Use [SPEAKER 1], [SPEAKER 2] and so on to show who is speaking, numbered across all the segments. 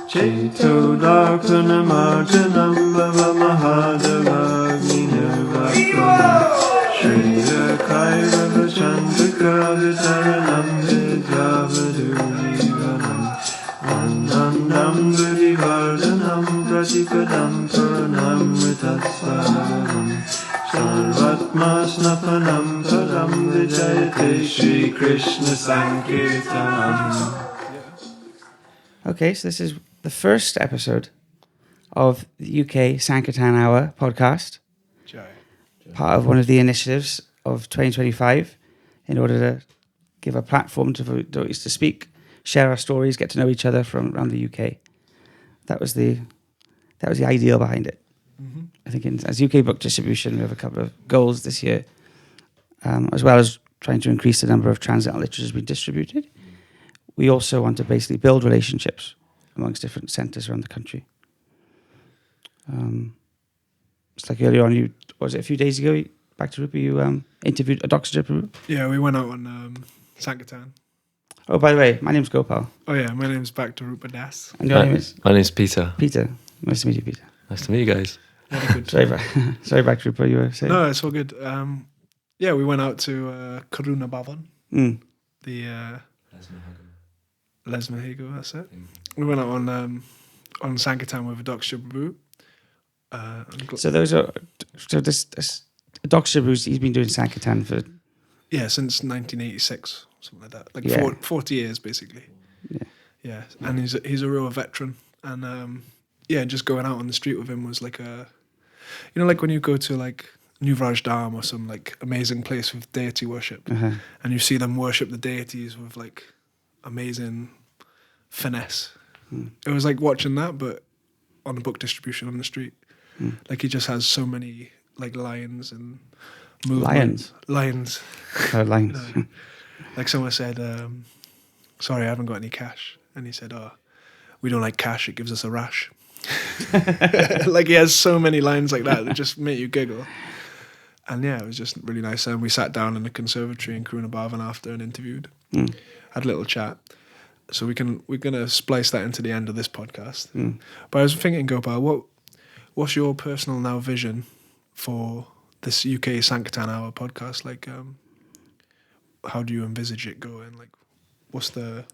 [SPEAKER 1] Cheto Darpana Marjanam Bhava Mahadavagni Nirvakanam Shriya Kairava Chandrika Vitaranam Vidyavadurivanam Anandam Vidivardhanam Pratipadam Puranam Ritasvaram Sarvatma Snapanam Param Vijayate Shri Krishna Sankirtanam.
[SPEAKER 2] Okay, so this is the first episode of the UK Sankirtan Hour podcast, part of one of the initiatives of 2025 in order to give a platform to devotees to speak, share our stories, get to know each other from around the UK. That was the ideal behind it. Mm-hmm. I think as UK book distribution, we have a couple of goals this year, as well as trying to increase the number of transcendental literatures being distributed. We also want to basically build relationships amongst different centres around the country. It's like earlier on, was it a few days ago, back to Rupa, you interviewed Adhoksaja Prabhu?
[SPEAKER 3] Yeah, we went out on Sanatan.
[SPEAKER 2] Oh, by the way, my name's Gopal.
[SPEAKER 3] Oh yeah, my name's back to Rupa Das.
[SPEAKER 2] And your name is?
[SPEAKER 4] My name's Peter.
[SPEAKER 2] Peter. Nice to meet you, Peter.
[SPEAKER 4] Nice to meet you guys.
[SPEAKER 2] Sorry, back to Rupa, you were saying?
[SPEAKER 3] No, it's all good. Yeah, we went out to Karuna Bhavana. The Lesmahigo, that's it. We went out on Sankirtan with Adhoksaja Prabhu.
[SPEAKER 2] So this Adhoksaja Prabhu, he's been doing Sankirtan for...
[SPEAKER 3] Yeah, since 1986, something like that. Like 40 years, basically. Yeah, and he's a real veteran. And just going out on the street with him was like like when you go to like New Vrajdam or some like amazing place with deity worship, and you see them worship the deities with like amazing finesse. It was like watching that, but on a book distribution on the street. Like he just has so many like lions and movement. Lions.
[SPEAKER 2] Oh, lions.
[SPEAKER 3] Like someone said, sorry, I haven't got any cash. And he said, oh, we don't like cash, it gives us a rash. Like he has so many lines like that just make you giggle. And yeah, it was just really nice. And we sat down in the conservatory in Karuna Bhavana after and interviewed. Had a little chat. So we're gonna splice that into the end of this podcast. But I was thinking, Gopal, what's your personal now vision for this UK Sankirtan Hour podcast? Like, how do you envisage it going? Like, what's the...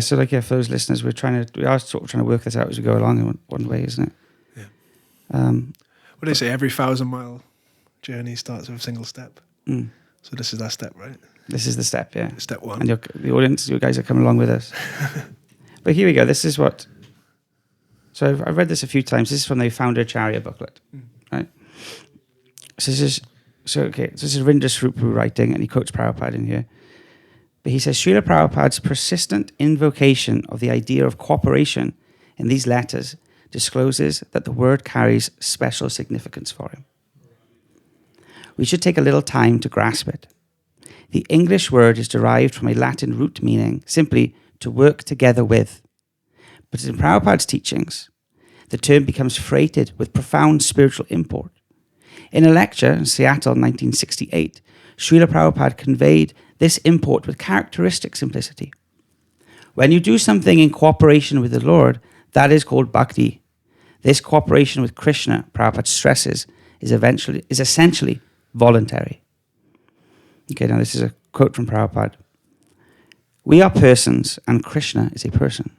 [SPEAKER 2] So like, for those listeners, we are sort of trying to work this out as we go along in one way, isn't it?
[SPEAKER 3] Yeah. What do they say? Every 1,000-mile journey starts with a single step. So this is that step, right?
[SPEAKER 2] This is the step, yeah.
[SPEAKER 3] Step one.
[SPEAKER 2] And the audience, you guys are coming along with us. But here we go. This is what... So I've read this a few times. This is from the Founder Charya booklet, right? So this is Rindra Swarupu writing, and he quotes Prabhupada in here. But he says, Srila Prabhupada's persistent invocation of the idea of cooperation in these letters discloses that the word carries special significance for him. We should take a little time to grasp it. The English word is derived from a Latin root meaning simply to work together with. But in Prabhupada's teachings, the term becomes freighted with profound spiritual import. In a lecture in Seattle, 1968, Srila Prabhupada conveyed this import with characteristic simplicity. When you do something in cooperation with the Lord, that is called bhakti. This cooperation with Krishna, Prabhupada stresses, is essentially voluntary. Okay, now this is a quote from Prabhupada. We are persons, and Krishna is a person.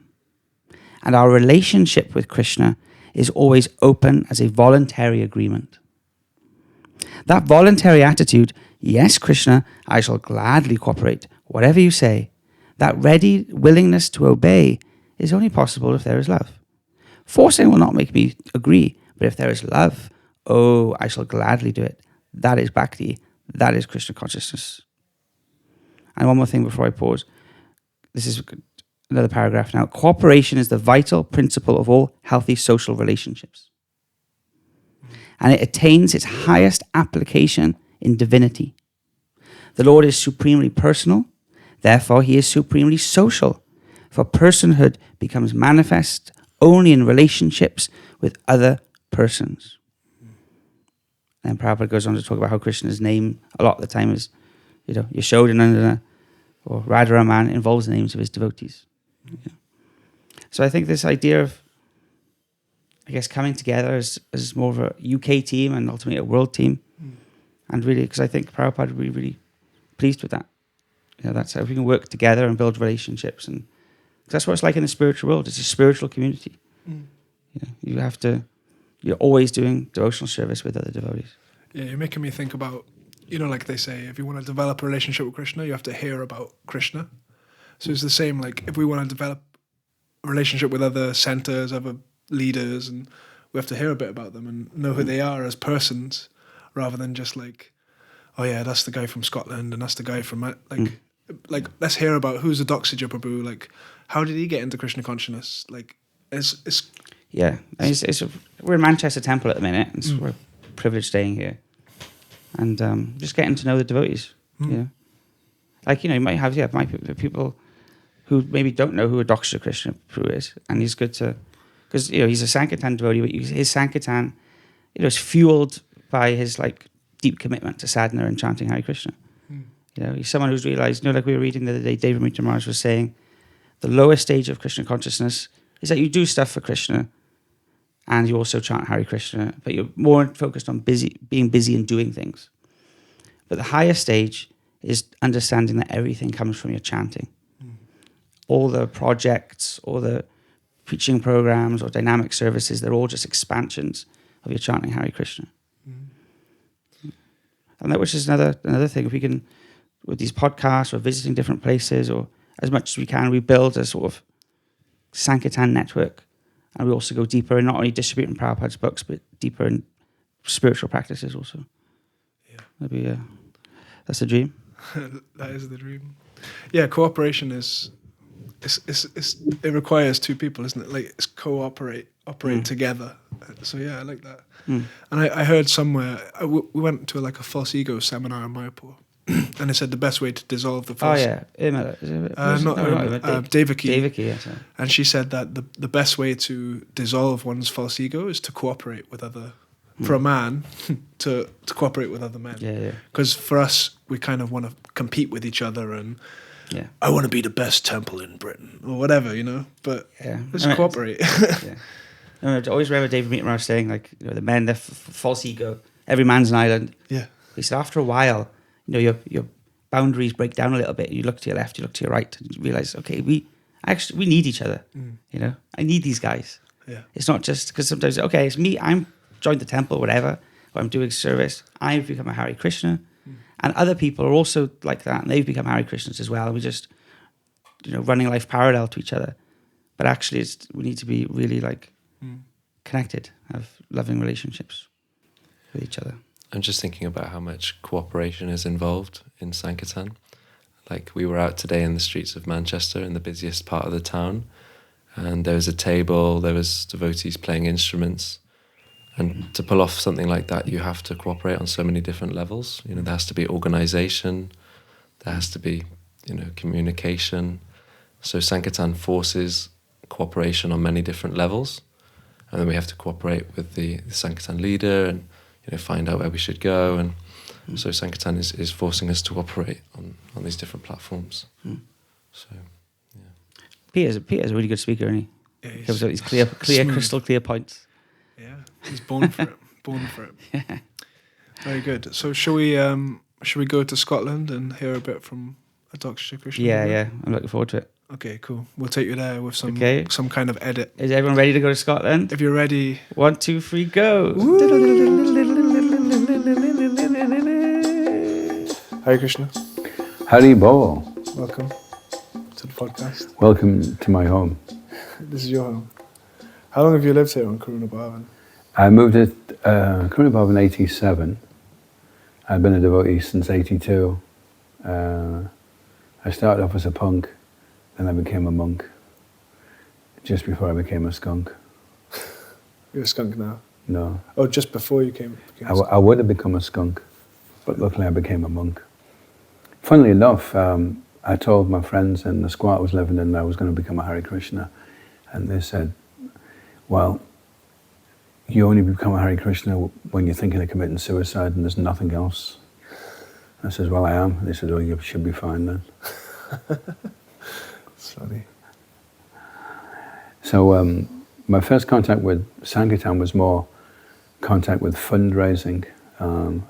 [SPEAKER 2] And our relationship with Krishna is always open as a voluntary agreement. That voluntary attitude, yes, Krishna, I shall gladly cooperate, whatever you say, that ready willingness to obey is only possible if there is love. Forcing will not make me agree, but if there is love, oh, I shall gladly do it. That is bhakti. That is Krishna consciousness. And one more thing before I pause. This is another paragraph now. Cooperation is the vital principle of all healthy social relationships. And it attains its highest application in divinity. The Lord is supremely personal, therefore he is supremely social, for personhood becomes manifest only in relationships with other persons. And Prabhupada goes on to talk about how Krishna's name a lot of the time is, Yashodanandana or Radharaman involves the names of his devotees. Yeah. So I think this idea of, I guess, coming together as more of a UK team and ultimately a world team, and really, because I think Prabhupada would be really pleased with that. That's how we can work together and build relationships, and 'cause that's what it's like in the spiritual world. It's a spiritual community. You're always doing devotional service with other devotees.
[SPEAKER 3] Yeah, you're making me think about, like they say, if you want to develop a relationship with Krishna, you have to hear about Krishna. So it's the same, like if we want to develop a relationship with other centers, other leaders, and we have to hear a bit about them and know who they are as persons, rather than just like, oh yeah, that's the guy from Scotland and that's the guy from like let's hear about who's Adhoksaja Prabhu, like how did he get into Krishna consciousness? Like it's
[SPEAKER 2] yeah, we're in Manchester Temple at the minute, and we're privileged staying here, and just getting to know the devotees. Like you might have people who maybe don't know who Adhoksaja Krishna Prabhu is, and he's good to, because he's a Sanatan devotee, but his Sankirtan, is fueled by his like deep commitment to sadhana and chanting Hare Krishna. He's someone who's realized, like we were reading the other day, David Mitra Maharaj was saying, the lowest stage of Krishna consciousness is that you do stuff for Krishna, and you also chant Hare Krishna, but you're more focused on being busy and doing things. But the highest stage is understanding that everything comes from your chanting. All the projects, all the preaching programs or dynamic services, they're all just expansions of your chanting Hare Krishna. And that, which is another thing, if we can, with these podcasts or visiting different places, or as much as we can, we build a sort of Sankirtan network, and we also go deeper in not only distributing Prabhupada's books, but deeper in spiritual practices also. Yeah. Maybe that's the dream.
[SPEAKER 3] That is the dream. Yeah, cooperation it requires two people, isn't it? Like it's operate together. So yeah, I like that. And I heard somewhere, we went to like a false ego seminar in Mayapur, and it said the best way to dissolve the false...
[SPEAKER 2] Oh yeah,
[SPEAKER 3] Devaki.
[SPEAKER 2] Devaki, yes.
[SPEAKER 3] And she said that the best way to dissolve one's false ego is to cooperate with other... For a man, to cooperate with other men.
[SPEAKER 2] Yeah.
[SPEAKER 3] Because for us, we kind of want to compete with each other and...
[SPEAKER 2] Yeah.
[SPEAKER 3] I want to be the best temple in Britain, or whatever, But let's cooperate.
[SPEAKER 2] Yeah. I always remember David Mitra Maharaj saying, like, the men, the false ego, every man's an island.
[SPEAKER 3] Yeah.
[SPEAKER 2] He said after a while, your boundaries break down a little bit. You look to your left, you look to your right, and you realize, okay, we need each other. I need these guys.
[SPEAKER 3] Yeah.
[SPEAKER 2] It's not just because sometimes, okay, it's me, I'm joined the temple, whatever, or I'm doing service. I've become a Hare Krishna. And other people are also like that, and they've become Hare Krishnas as well. We just, running life parallel to each other. But actually, we need to be really like connected, have loving relationships with each other.
[SPEAKER 4] I'm just thinking about how much cooperation is involved in Sankirtan. Like we were out today in the streets of Manchester, in the busiest part of the town, and there was a table, there was devotees playing instruments. And to pull off something like that, you have to cooperate on so many different levels. There has to be organization, there has to be, communication. So Sankirtan forces cooperation on many different levels. And then we have to cooperate with the Sankirtan leader and, find out where we should go. And so Sankirtan is forcing us to operate on these different platforms. So, yeah.
[SPEAKER 2] Peter's a really good speaker, isn't he?
[SPEAKER 3] Yeah,
[SPEAKER 2] He comes up with these clear, crystal clear points.
[SPEAKER 3] Yeah, he's born for it.
[SPEAKER 2] Yeah.
[SPEAKER 3] Very good. So shall we go to Scotland and hear a bit from Adhoksaja Krishna?
[SPEAKER 2] Yeah. I'm looking forward to it.
[SPEAKER 3] Okay, cool. We'll take you there with some kind of edit.
[SPEAKER 2] Is everyone ready to go to Scotland?
[SPEAKER 3] If you're ready.
[SPEAKER 2] 1, 2, 3, go.
[SPEAKER 3] Hare Krishna.
[SPEAKER 5] Hari Bol.
[SPEAKER 3] Welcome to the podcast.
[SPEAKER 5] Welcome to my home.
[SPEAKER 3] This is your home. How long have you lived here on Karuna Bhavana?
[SPEAKER 5] I moved to Karuna Bhavana in 87. I've been a devotee since 82. I started off as a punk, then I became a monk, just before I became a skunk.
[SPEAKER 3] You're a skunk now?
[SPEAKER 5] No.
[SPEAKER 3] Oh, just before you became a skunk?
[SPEAKER 5] I would have become a skunk, but luckily I became a monk. Funnily enough, I told my friends in the squat I was living in I was going to become a Hare Krishna, and they said, well, you only become a Hare Krishna when you're thinking of committing suicide and there's nothing else. I said, well, I am. They said, oh, you should be fine then.
[SPEAKER 3] It's funny.
[SPEAKER 5] So my first contact with Sankirtan was more contact with fundraising.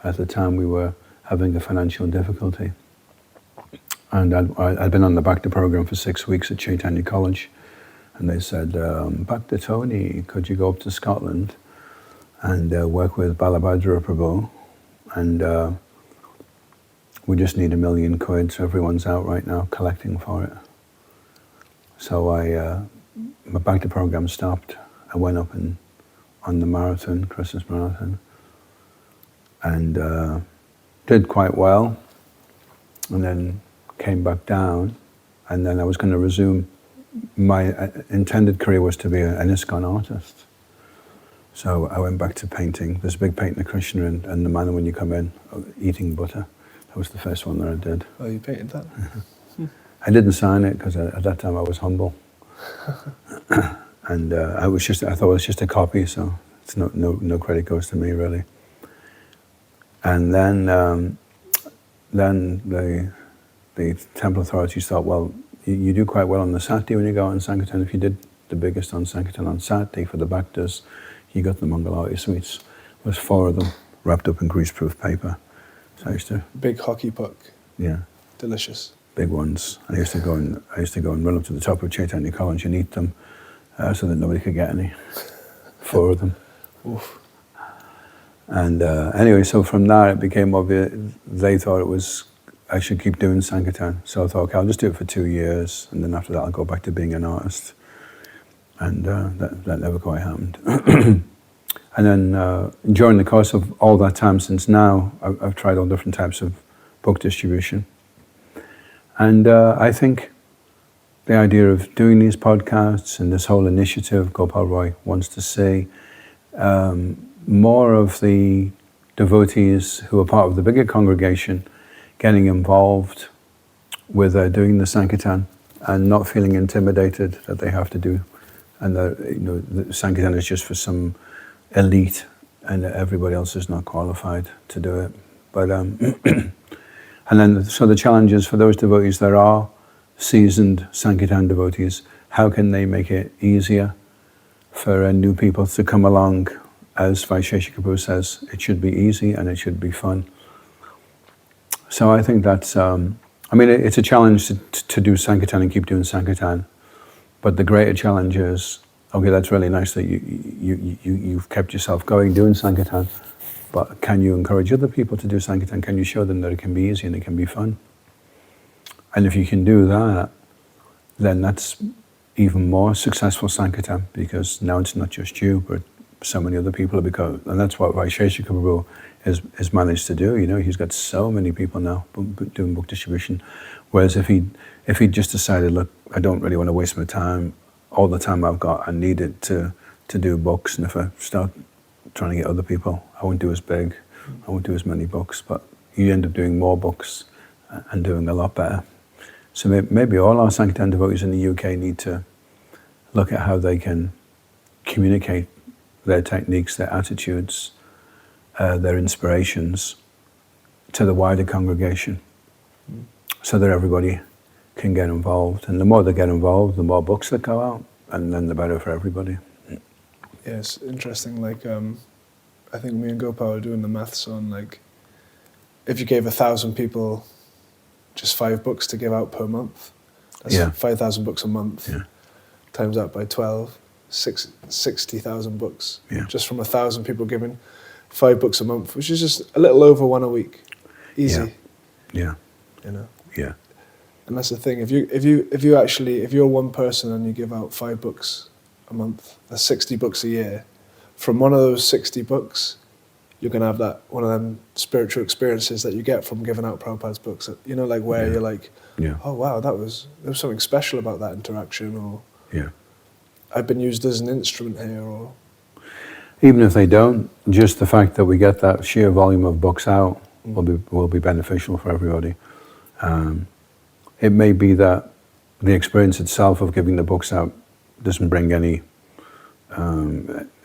[SPEAKER 5] At the time we were having a financial difficulty. And I'd been on the Bhakti program for 6 weeks at Chaitanya College. And they said, Bhakti Tony, could you go up to Scotland and work with Balabhadra Prabhu? And we just need £1 million, so everyone's out right now collecting for it. So my Bhakti program stopped. I went up on the marathon, Christmas marathon, and did quite well, and then came back down, and then I was going to resume. My intended career was to be an ISKCON artist. So I went back to painting. There's a big painting of Krishna and the man when you come in, eating butter. That was the first one that I did.
[SPEAKER 3] Oh, you painted that?
[SPEAKER 5] I didn't sign it because at that time I was humble. And I thought it was just a copy, so it's no credit goes to me really. And then the temple authorities thought, well, you do quite well on the Sati when you go out on Sankirtan. If you did the biggest on Sankirtan on Sati for the Bhaktas, you got the Mangalarti sweets. There was 4 of them wrapped up in greaseproof paper. So I used to...
[SPEAKER 3] Big hockey puck.
[SPEAKER 5] Yeah.
[SPEAKER 3] Delicious.
[SPEAKER 5] Big ones. I used to go and run up to the top of Chaitanya College and eat them so that nobody could get any. 4 of them.
[SPEAKER 3] Oof.
[SPEAKER 5] And anyway, so from there it became obvious. They thought I should keep doing Sankirtan. So I thought, okay, I'll just do it for 2 years, and then after that I'll go back to being an artist. And that never quite happened. And then during the course of all that time since now, I've tried all different types of book distribution. And I think the idea of doing these podcasts and this whole initiative Gopal Roy wants to see more of the devotees who are part of the bigger congregation getting involved with doing the Sankirtan and not feeling intimidated that they have to do, and the Sankirtan is just for some elite and everybody else is not qualified to do it. But and then so the challenge is for those devotees that are seasoned Sankirtan devotees, how can they make it easier for new people to come along? As Vaisheshika Prabhu says, it should be easy and it should be fun. So I think that's, it's a challenge to do Sankirtan and keep doing Sankirtan, but the greater challenge is, okay, that's really nice that you've kept yourself going doing Sankirtan, but can you encourage other people to do Sankirtan? Can you show them that it can be easy and it can be fun? And if you can do that, then that's even more successful Sankirtan, because now it's not just you, but so many other people have become, and that's what Vaisheshika Prabhu has managed to do. He's got so many people now doing book distribution. Whereas if he just decided, look, I don't really want to waste my time, all the time I've got, I need it to do books, and if I start trying to get other people, I won't do as big, I won't do as many books, but you end up doing more books and doing a lot better. So maybe all our Sankirtan devotees in the UK need to look at how they can communicate their techniques, their attitudes, their inspirations to the wider congregation, so that everybody can get involved. And the more they get involved, the more books that go out, and then the better for everybody.
[SPEAKER 3] Yeah, it's interesting. I think me and Gopal are doing the maths on if you gave 1,000 people just 5 books to give out per month, that's 5,000 books a month.
[SPEAKER 5] Yeah.
[SPEAKER 3] Times that by 12. 60,000 books, just from 1,000 people giving 5 books a month, which is just a little over 1 a week, easy.
[SPEAKER 5] Yeah.
[SPEAKER 3] Yeah. And that's the thing. If you're one person and you give out 5 books a month, that's 60 books a year. From one of those 60 books, you're gonna have that one of them spiritual experiences that you get from giving out Prabhupada's books. Where you're like, oh wow, there was something special about that interaction, or I've been used as an instrument here, or...
[SPEAKER 5] Even if they don't, just the fact that we get that sheer volume of books out will be beneficial for everybody. It may be that the experience itself of giving the books out doesn't bring any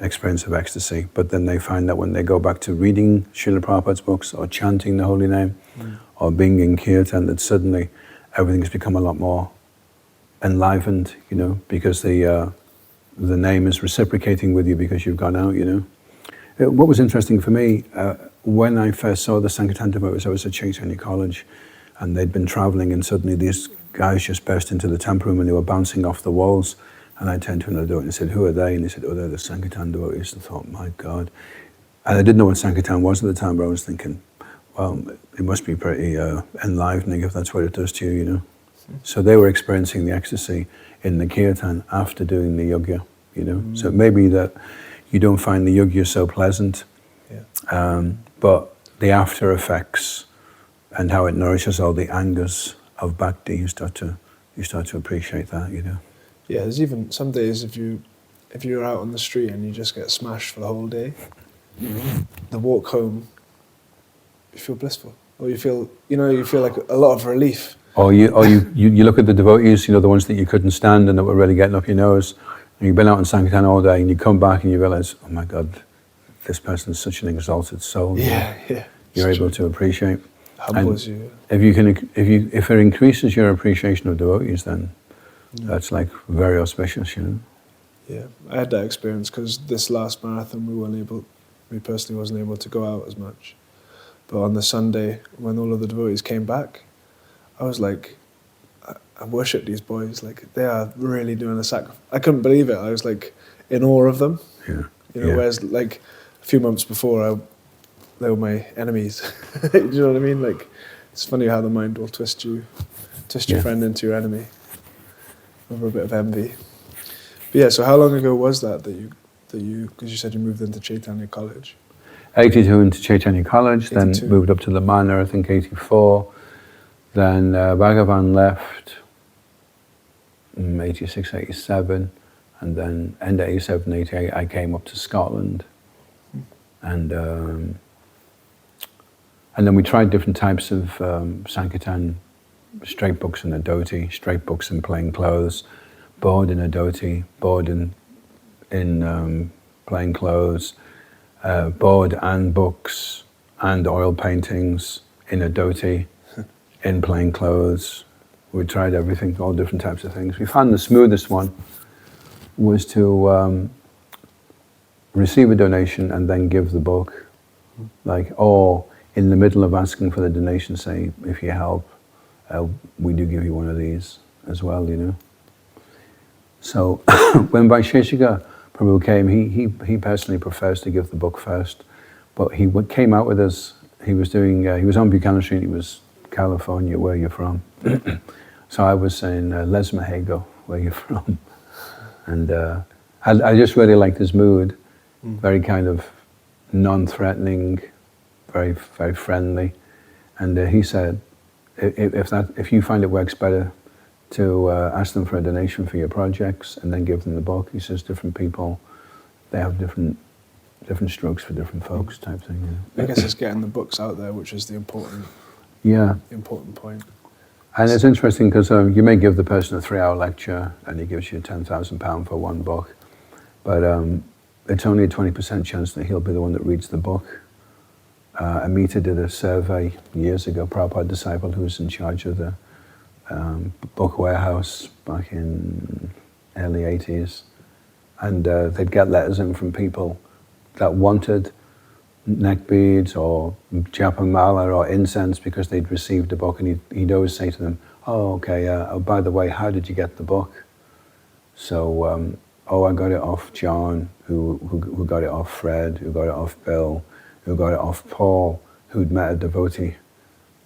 [SPEAKER 5] experience of ecstasy, but then they find that when they go back to reading Srila Prabhupada's books or chanting the holy name or being in kirtan, that suddenly everything's become a lot more enlivened, because the name is reciprocating with you because you've gone out, you know. What was interesting for me, when I first saw the Sanatan devotees, I was at Chaitanya College, and they'd been traveling, and suddenly these guys just burst into the temple room and they were bouncing off the walls. And I turned to another devotee and said, "Who are they?" And they said, "Oh, they're the Sankirtan devotees." And I thought, my God. And I didn't know what Sankirtan was at the time, but I was thinking, well, it must be pretty enlivening if that's what it does to you, you know. So they were experiencing the ecstasy in the kirtan after doing the yogya, you know. So it may be that you don't find the yogya so pleasant, but the after effects and how it nourishes all the angas of bhakti, you start to appreciate that, you know.
[SPEAKER 3] Yeah, there's even some days if you're out on the street and you just get smashed for the whole day, the walk home, you feel blissful, or you feel like a lot of relief. Or
[SPEAKER 5] you look at the devotees, you know, the ones that you couldn't stand and that were really getting up your nose, and you've been out in Sankirtan all day, and you come back and you realize, oh my God, this person is such an exalted soul.
[SPEAKER 3] Yeah.
[SPEAKER 5] You're able to appreciate.
[SPEAKER 3] Humbles you.
[SPEAKER 5] If it increases your appreciation of devotees, then that's like very auspicious, you know.
[SPEAKER 3] Yeah, I had that experience because this last marathon we personally wasn't able to go out as much. But on the Sunday, when all of the devotees came back, I was like, I worship these boys. Like, they are really doing a sacrifice. I couldn't believe it. I was like in awe of them.
[SPEAKER 5] Yeah.
[SPEAKER 3] You know, whereas like a few months before, they were my enemies. Do you know what I mean? Like, it's funny how the mind will twist your friend into your enemy over a bit of envy. But yeah, so how long ago was that you, because you said you moved into Chaitanya College?
[SPEAKER 5] 82 into Chaitanya College,
[SPEAKER 3] 82.
[SPEAKER 5] then moved up to the Manor, I think 84. Then Bhagavan left 86, 87, and then end of 87, 88, I came up to Scotland. And then we tried different types of Sankirtan, straight books in a dhoti, straight books in plain clothes, board in a dhoti, board in plain clothes, board and books and oil paintings in a dhoti, in plain clothes. We tried everything, all different types of things. We found the smoothest one was to receive a donation and then give the book, or in the middle of asking for the donation, say, if you help, we do give you one of these as well, you know. So when Vaisheshika Prabhu came, he personally prefers to give the book first, but he came out with us. He was on Buchanan Street. He was California, where you're from. So I was saying, Les Mahego, where you're from. And I just really liked his mood, very kind of non-threatening, very, very friendly. And he said, if you find it works better to ask them for a donation for your projects and then give them the book, he says different people, they have different strokes for different folks type thing. Yeah.
[SPEAKER 3] I guess it's getting the books out there, which is the important point.
[SPEAKER 5] And it's interesting because you may give the person a 3-hour lecture and he gives you £10,000 for one book, but it's only a 20% chance that he'll be the one that reads the book. Amita did a survey years ago, Prabhupada disciple who was in charge of the book warehouse back in early 80s, and they'd get letters in from people that wanted neck beads or japamala or incense because they'd received a book, and he'd always say to them, "Oh, okay, by the way, how did you get the book?" So, I got it off John, who got it off Fred, who got it off Bill, who got it off Paul, who'd met a devotee.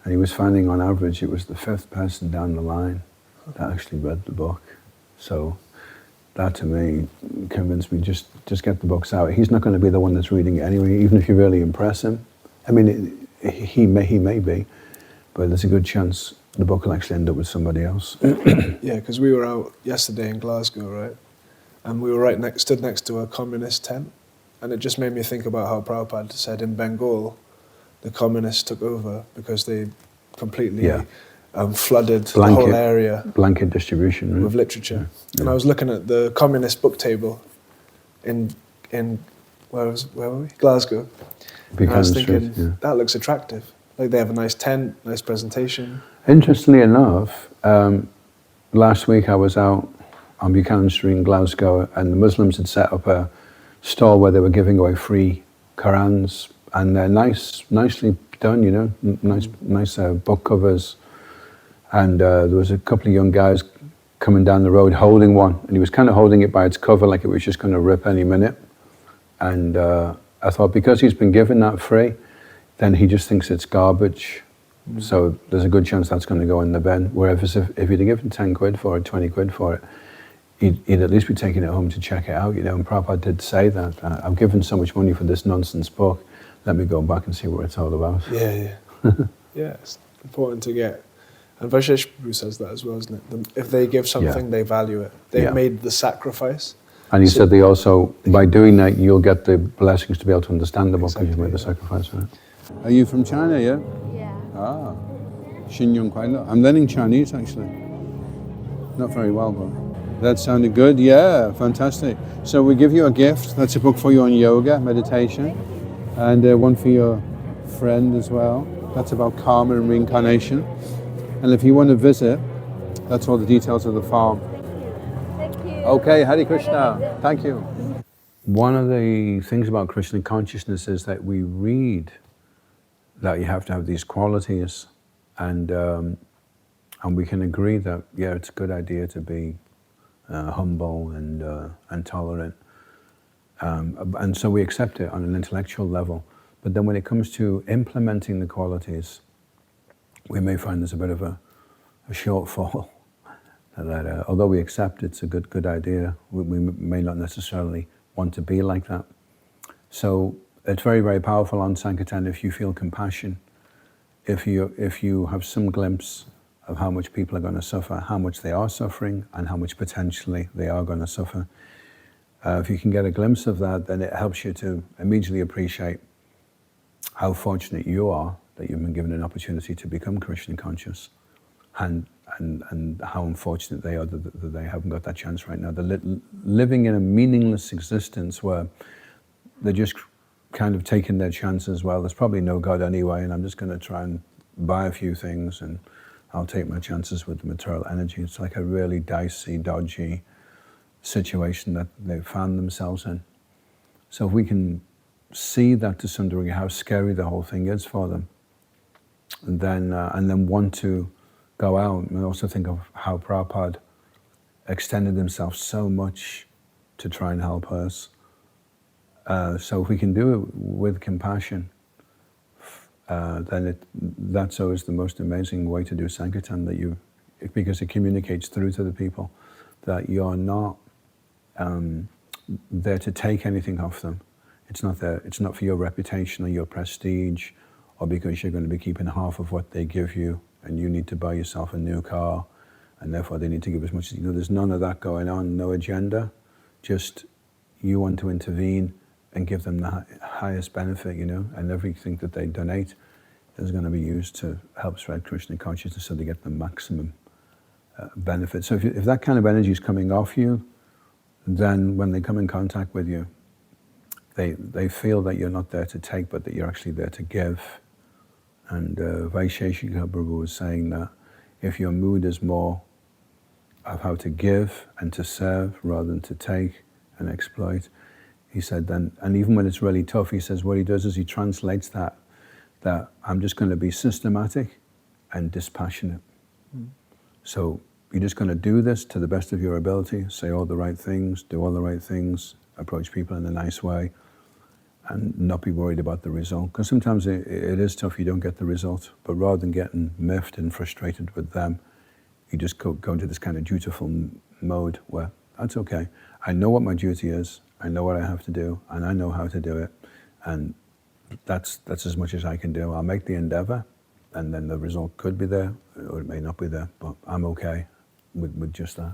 [SPEAKER 5] And he was finding on average it was the 5th person down the line that actually read the book. So that to me convinced me, just get the books out. He's not going to be the one that's reading it anyway, even if you really impress him. I mean, he may be, but there's a good chance the book will actually end up with somebody else.
[SPEAKER 3] Yeah, because we were out yesterday in Glasgow, right? And we were stood next to a communist tent. And it just made me think about how Prabhupada said in Bengal, the communists took over because they completely flooded the whole area.
[SPEAKER 5] Blanket distribution. Right?
[SPEAKER 3] With literature.
[SPEAKER 5] Yeah.
[SPEAKER 3] And I was looking at the communist book table in where were we? Glasgow. And I was thinking, that looks attractive. Like they have a nice tent, nice presentation.
[SPEAKER 5] Interestingly enough, last week I was out on Buchanan Street in Glasgow, and the Muslims had set up a stall where they were giving away free Qurans, and they're nicely done, you know, nice book covers. And there was a couple of young guys coming down the road holding one, and he was kind of holding it by its cover like it was just going to rip any minute. And I thought, because he's been given that free, then he just thinks it's garbage. So there's a good chance that's going to go in the bin. Whereas if he'd have given 10 quid for it, 20 quid for it, he'd at least be taking it home to check it out, you know. And Prabhupada did say that, I've given so much money for this nonsense book, let me go back and see what it's all about.
[SPEAKER 3] Yeah. Yeah, it's important to get. And Vaishesha Prabhu says that as well, isn't it? If they give something, they value it. They've made the sacrifice.
[SPEAKER 5] And he said they also, by doing that, you'll get the blessings to be able to understand the book because you've made the sacrifice, right? Are you from China, yeah?
[SPEAKER 6] Yeah.
[SPEAKER 5] Ah, Xinyong Kuai Le. I'm learning Chinese, actually. Not very well, but that sounded good. Yeah, fantastic. So we give you a gift. That's a book for you on yoga, meditation, and one for your friend as well. That's about karma and reincarnation. And if you want to visit, that's all the details of the farm.
[SPEAKER 6] Thank you.
[SPEAKER 5] Okay, Hare Krishna. Thank you. One of the things about Krishna consciousness is that we read that you have to have these qualities, and we can agree that, yeah, it's a good idea to be humble and tolerant. And so we accept it on an intellectual level. But then when it comes to implementing the qualities, we may find there's a bit of a shortfall. That although we accept it's a good idea, we may not necessarily want to be like that. So it's very, very powerful on Sankirtan if you feel compassion, if you have some glimpse of how much people are going to suffer, how much they are suffering, and how much potentially they are going to suffer. If you can get a glimpse of that, then it helps you to immediately appreciate how fortunate you are that you've been given an opportunity to become Krishna conscious, and how unfortunate they are that they haven't got that chance right now. They're living in a meaningless existence where they're just kind of taking their chances. Well, there's probably no God anyway, and I'm just going to try and buy a few things, and I'll take my chances with the material energy. It's like a really dicey, dodgy situation that they've found themselves in. So if we can see that to some degree, how scary the whole thing is for them, and then want to go out, and also think of how Prabhupada extended himself so much to try and help us. So if we can do it with compassion, then that's always the most amazing way to do Sankirtan, because it communicates through to the people that you're not there to take anything off them. It's not for your reputation or your prestige, or because you're going to be keeping half of what they give you and you need to buy yourself a new car and therefore they need to give as much as, there's none of that going on, no agenda. Just you want to intervene and give them the highest benefit, and everything that they donate is going to be used to help spread Krishna consciousness so they get the maximum benefit. So if that kind of energy is coming off you, then when they come in contact with you, they feel that you're not there to take, but that you're actually there to give. And Vaishesha Prabhu was saying that if your mood is more of how to give and to serve rather than to take and exploit, he said then, and even when it's really tough, he says what he does is he translates that I'm just going to be systematic and dispassionate. So you're just going to do this to the best of your ability, say all the right things, do all the right things, approach people in a nice way, and not be worried about the result. Because sometimes it is tough, you don't get the result, but rather than getting miffed and frustrated with them, you just go into this kind of dutiful mode where that's okay. I know what my duty is, I know what I have to do, and I know how to do it, and that's as much as I can do. I'll make the endeavor, and then the result could be there, or it may not be there, but I'm okay with just that.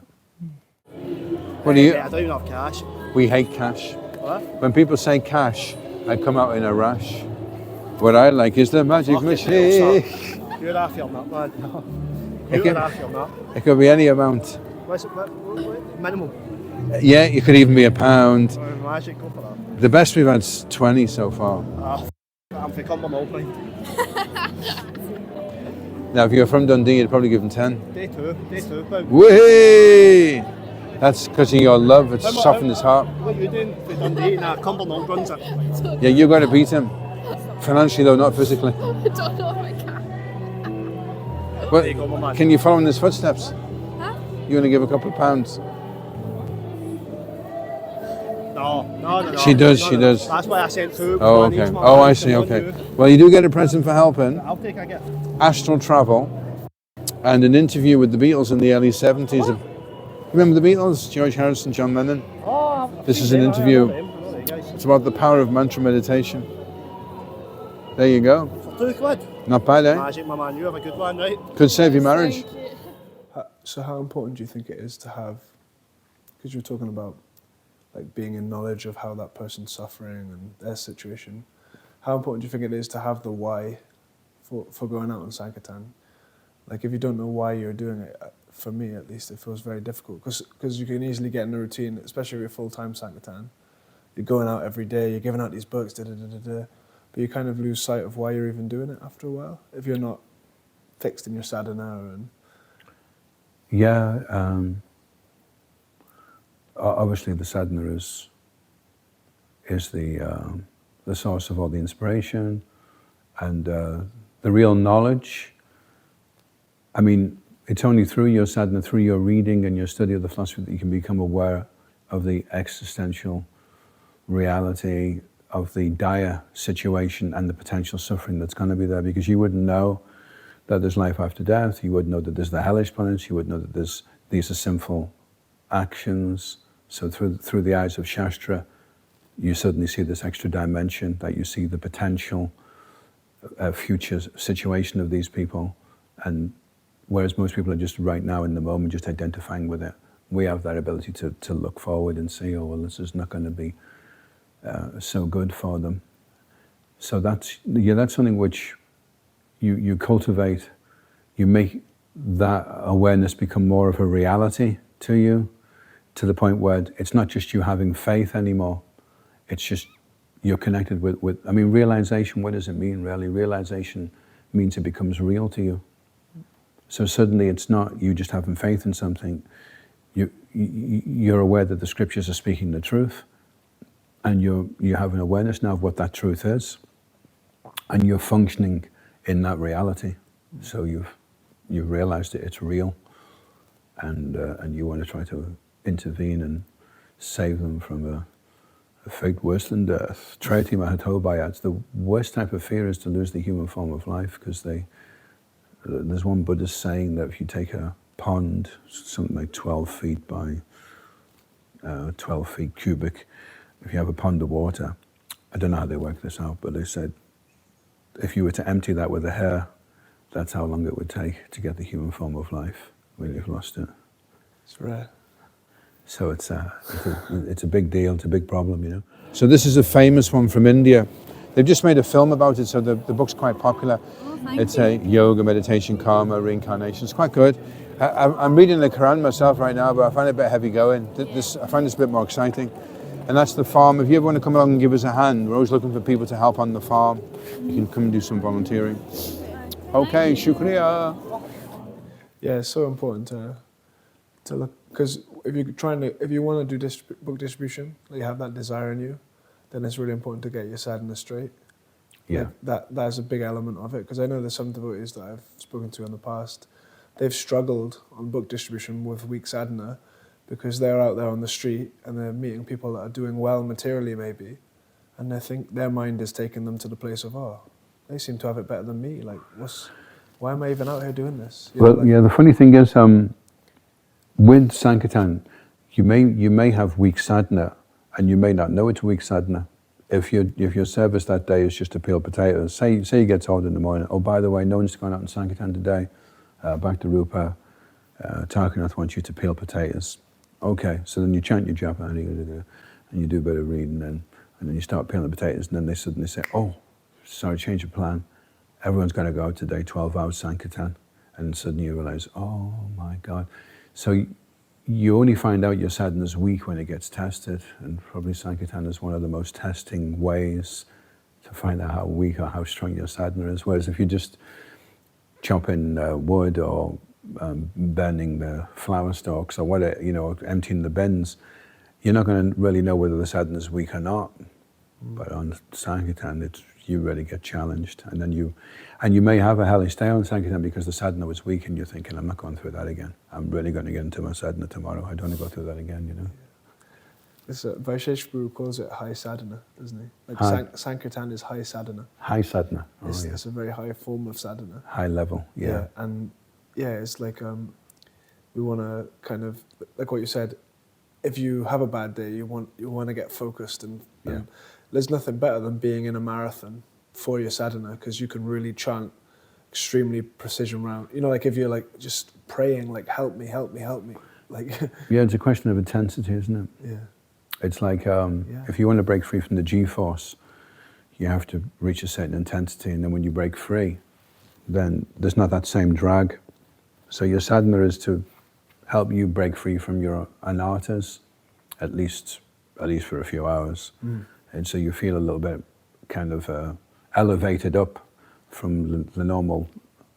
[SPEAKER 5] What do you?
[SPEAKER 7] I don't even have cash.
[SPEAKER 5] We hate cash.
[SPEAKER 7] What?
[SPEAKER 5] When people say cash, I come out in a rash. What I like is the magic machine.
[SPEAKER 7] You're half your nut, man.
[SPEAKER 5] You're
[SPEAKER 7] half your nut.
[SPEAKER 5] It could be any amount.
[SPEAKER 7] What's it, minimum?
[SPEAKER 5] Yeah, it could even be £1.
[SPEAKER 7] Magic, go for that.
[SPEAKER 5] The best we've had is 20 so far.
[SPEAKER 7] I'm for coming my mouth.
[SPEAKER 5] Now, if you're from Dundee, you'd probably give them 10.
[SPEAKER 7] Day two, about.
[SPEAKER 5] Whee! That's because of your love. It's softened his heart.
[SPEAKER 7] What are you doing for Dundee? Nah, Cumbernauld runs it.
[SPEAKER 5] Yeah, you're going to beat him. Financially, though, not physically.
[SPEAKER 6] I don't know if I can.
[SPEAKER 5] Well,
[SPEAKER 7] There you go, my man.
[SPEAKER 5] can you follow in his footsteps?
[SPEAKER 6] Huh?
[SPEAKER 5] You want to give a couple of pounds?
[SPEAKER 7] No.
[SPEAKER 5] She does, she does.
[SPEAKER 7] That's why I sent two.
[SPEAKER 5] Oh, okay. Oh, I see, okay. Well, you do get a present for helping.
[SPEAKER 7] I'll take a gift.
[SPEAKER 5] Astral travel and an interview with the Beatles in the early 70s. Remember the Beatles? George Harrison, John Lennon?
[SPEAKER 7] Oh,
[SPEAKER 5] This is an interview.
[SPEAKER 7] I know them, guys.
[SPEAKER 5] It's about the power of mantra meditation. There you go.
[SPEAKER 7] For £2.
[SPEAKER 5] Not bad, eh?
[SPEAKER 7] Magic, my man. You have a good one, right?
[SPEAKER 5] Could save your marriage.
[SPEAKER 6] Thank you.
[SPEAKER 3] So how important do you think it is to have, because you're talking about like being in knowledge of how that person's suffering and their situation, how important do you think it is to have the why for going out on Sankirtan? Like if you don't know why you're doing it, for me at least, it feels very difficult because you can easily get in a routine, especially if you're full-time Sankirtan. You're going out every day, you're giving out these books, but you kind of lose sight of why you're even doing it after a while if you're not fixed in your sadhana. And
[SPEAKER 5] Yeah, obviously the sadhana is the source of all the inspiration and the real knowledge. I mean, it's only through your sadhana, through your reading and your study of the philosophy that you can become aware of the existential reality of the dire situation and the potential suffering that's going to be there, because you wouldn't know that there's life after death, you wouldn't know that there's the hellish planets, you wouldn't know that these are sinful actions. So through the eyes of Shastra, you suddenly see this extra dimension, that you see the potential future situation of these people. And whereas most people are just right now in the moment, just identifying with it, we have that ability to look forward and see, oh, well, this is not going to be so good for them. So that's something which you cultivate, you make that awareness become more of a reality to you, to the point where it's not just you having faith anymore, it's just you're connected with I mean, realization, what does it mean really? Realization means it becomes real to you. So suddenly it's not you just having faith in something, you're aware that the scriptures are speaking the truth, and you have an awareness now of what that truth is, and you're functioning in that reality. So you've realized that it's real, and you want to try to intervene and save them from a fate worse than death. Traiti Mahatobhayats. The worst type of fear is to lose the human form of life, because there's one Buddhist saying that if you take a pond, something like 12 feet by 12 feet cubic, if you have a pond of water, I don't know how they work this out, but they said if you were to empty that with a hair, that's how long it would take to get the human form of life when you've lost it.
[SPEAKER 3] it's rare.
[SPEAKER 5] So it's a big deal, it's a big problem, you know. So this is a famous one from India. They've just made a film about it, so the book's quite popular. It's a yoga, meditation, karma, reincarnation. It's quite good. I'm reading the Quran myself right now, but I find it a bit heavy going. I find this a bit more exciting. And that's the farm. If you ever want to come along and give us a hand, we're always looking for people to help on the farm. You can come and do some volunteering. Okay, shukriya.
[SPEAKER 3] Yeah, it's so important to look, because if you want to do book distribution, like you have that desire in you, then it's really important to get your sadhana straight.
[SPEAKER 5] Yeah.
[SPEAKER 3] Like that is a big element of it, because I know there's some devotees that I've spoken to in the past. They've struggled on book distribution with weak sadhana, because they're out there on the street and they're meeting people that are doing well materially maybe, and they think their mind is taking them to the place of, oh, they seem to have it better than me. Like, why am I even out here doing this? You know,
[SPEAKER 5] Well, yeah, the funny thing is, with Sankirtan, you may have weak sadhana, and you may not know it's weak sadhana. If your service that day is just to peel potatoes, say you get told in the morning, oh, by the way, no one's going out in Sankirtan today, back to Rupa, Tarkanath wants you to peel potatoes. Okay, so then you chant your japa and you do a bit of reading, and then you start peeling the potatoes, and then they suddenly say, oh, sorry, change of plan. Everyone's going to go out today, 12 hours Sankirtan. And suddenly you realize, oh my God. So you only find out your sadhana's weak when it gets tested, and probably Sankirtan is one of the most testing ways to find out how weak or how strong your sadhana is. Whereas if you just chop in wood or burning the flower stalks or whatever, emptying the bins, you're not going to really know whether the sadhana is weak or not. But on Sankirtan, you really get challenged, and you may have a hellish day on Sankirtan because the sadhana was weak, and you're thinking, I'm not going through that again. I'm really going to get into my sadhana tomorrow. I don't want to go through that again,
[SPEAKER 3] This Vaisheshwara Prabhu calls it high sadhana, doesn't he? Like Sankirtan is high sadhana.
[SPEAKER 5] High sadhana.
[SPEAKER 3] It's a very high form of sadhana.
[SPEAKER 5] High level, yeah.
[SPEAKER 3] And it's like we want to kind of, like what you said, if you have a bad day, you want to get focused, and there's nothing better than being in a marathon for your sadhana, because you can really chant extremely precision round. Like if you're like just praying, like help me, help me, help me. Like
[SPEAKER 5] yeah, it's a question of intensity, isn't it?
[SPEAKER 3] Yeah.
[SPEAKER 5] It's like if you want to break free from the G-force, you have to reach a certain intensity, and then when you break free, then there's not that same drag. So your sadhana is to help you break free from your anarthas, at least for a few hours. And so you feel a little bit kind of elevated up from the normal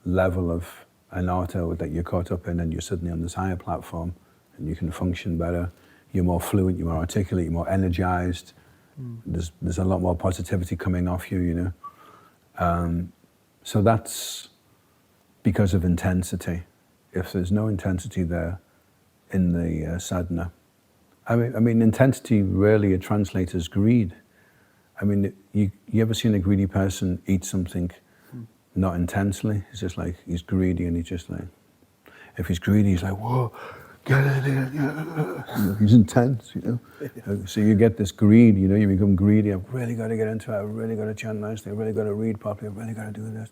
[SPEAKER 5] level of anartha that you're caught up in, and you're suddenly on this higher platform, and you can function better. You're more fluent, you're more articulate, you're more energized. There's a lot more positivity coming off you, So that's because of intensity. If there's no intensity there in the sadhana, I mean, intensity really translates as greed. I mean, you ever seen a greedy person eat something not intensely? It's just like he's greedy, and he's just like, if he's greedy, he's like, whoa, get in here. He's intense, So you get this greed, you become greedy. I've really got to get into it. I've really got to chant nicely. I've really got to read properly. I've really got to do this.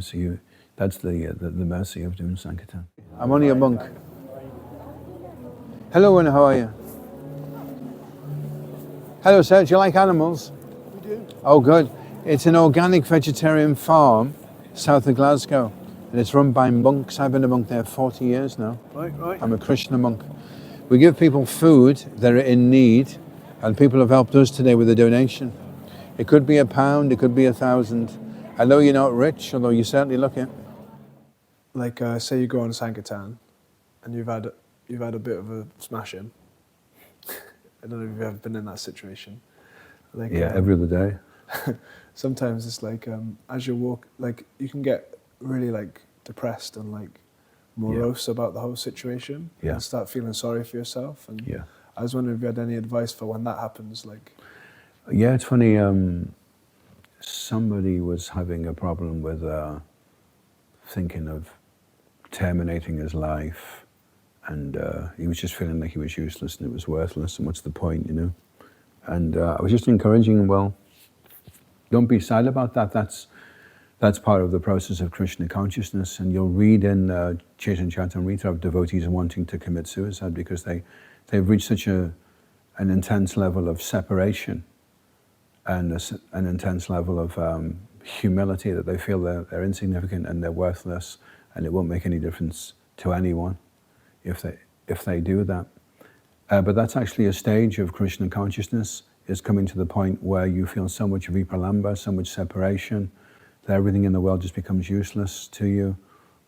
[SPEAKER 5] So that's the mercy of doing Sankirtan. I'm only a monk. Hello, and how are you? Hello, sir. Do you like animals?
[SPEAKER 7] We do.
[SPEAKER 5] Oh, good. It's an organic vegetarian farm south of Glasgow, and it's run by monks. I've been a monk there 40 years now.
[SPEAKER 7] Right.
[SPEAKER 5] I'm a Krishna monk. We give people food that are in need, and people have helped us today with a donation. It could be £1, it could be 1,000. I know you're not rich, although you certainly look it.
[SPEAKER 3] like say you go on Sankirtan, and you've had a bit of a smash in. I don't know if you've ever been in that situation. Like,
[SPEAKER 5] every other day.
[SPEAKER 3] Sometimes it's like as you walk, like you can get really like depressed and like morose about the whole situation, and start feeling sorry for yourself. And I was wondering if you had any advice for when that happens. Like,
[SPEAKER 5] it's funny. Somebody was having a problem with thinking of terminating his life, and he was just feeling like he was useless and it was worthless, and what's the point, And I was just encouraging him, well, don't be sad about that. That's part of the process of Krishna consciousness. And you'll read in Chaitanya Charitamrita of devotees wanting to commit suicide because they've reached such an intense level of separation and an intense level of humility that they feel they're insignificant and they're worthless, and it won't make any difference to anyone if they do that. But that's actually a stage of Krishna consciousness, is coming to the point where you feel so much vipralamba, so much separation, that everything in the world just becomes useless to you,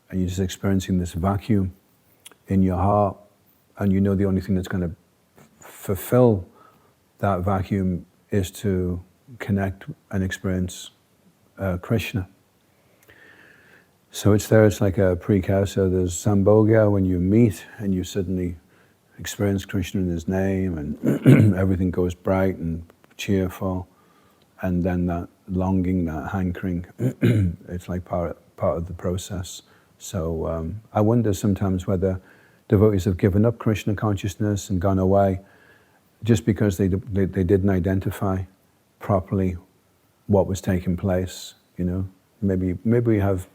[SPEAKER 5] and you're just experiencing this vacuum in your heart, and you know the only thing that's going to fulfill that vacuum is to connect and experience Krishna. So it's like a precursor. There's Sambhogya, when you meet and you suddenly experience Krishna in his name, and everything goes bright and cheerful, and then that longing, that hankering, it's like part of the process. So I wonder sometimes whether devotees have given up Krishna consciousness and gone away just because they didn't identify properly what was taking place. Maybe we have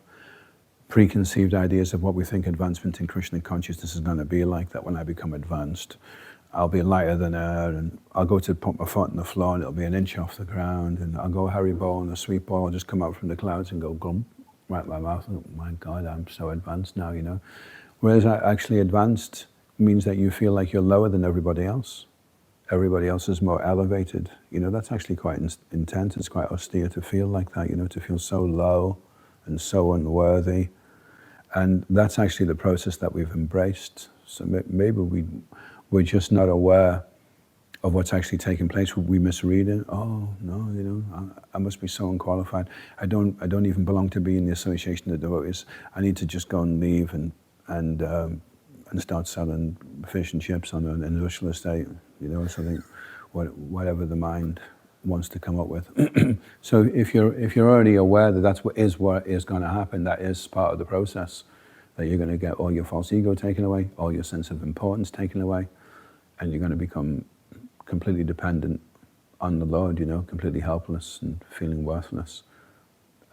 [SPEAKER 5] preconceived ideas of what we think advancement in Krishna consciousness is going to be like, that when I become advanced, I'll be lighter than air, and I'll go to put my foot on the floor and it'll be an inch off the ground, and I'll go Harry ball and a sweet ball will just come out from the clouds and go glump right in my mouth, and oh my God, I'm so advanced now, Whereas actually advanced means that you feel like you're lower than everybody else. Everybody else is more elevated. That's actually quite intense. It's quite austere to feel like that, to feel so low and so unworthy. And that's actually the process that we've embraced. So maybe we're just not aware of what's actually taking place. We misread it. Oh no, I must be so unqualified. I don't even belong to be in the association of devotees. I need to just go and leave and start selling fish and chips on an industrial estate. Something, whatever the mind wants to come up with. So if you're already aware that that's what is going to happen, that is part of the process, that you're going to get all your false ego taken away, all your sense of importance taken away, and you're going to become completely dependent on the Lord, completely helpless and feeling worthless.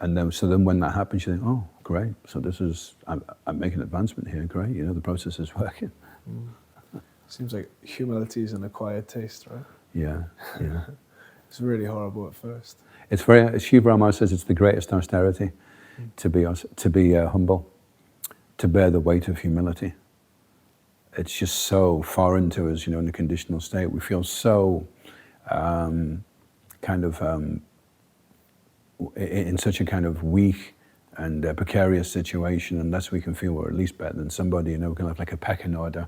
[SPEAKER 5] And then when that happens, you think, oh, great. So I'm making advancement here. Great. The process is working.
[SPEAKER 3] Seems like humility is an acquired taste, right?
[SPEAKER 5] Yeah.
[SPEAKER 3] It's really horrible at first.
[SPEAKER 5] It's very. Shiva Rama says it's the greatest austerity, to be humble, to bear the weight of humility. It's just so foreign to us, in the conditional state. We feel so in such a kind of weak and precarious situation, unless we can feel we're at least better than somebody, we can have like a pecking order.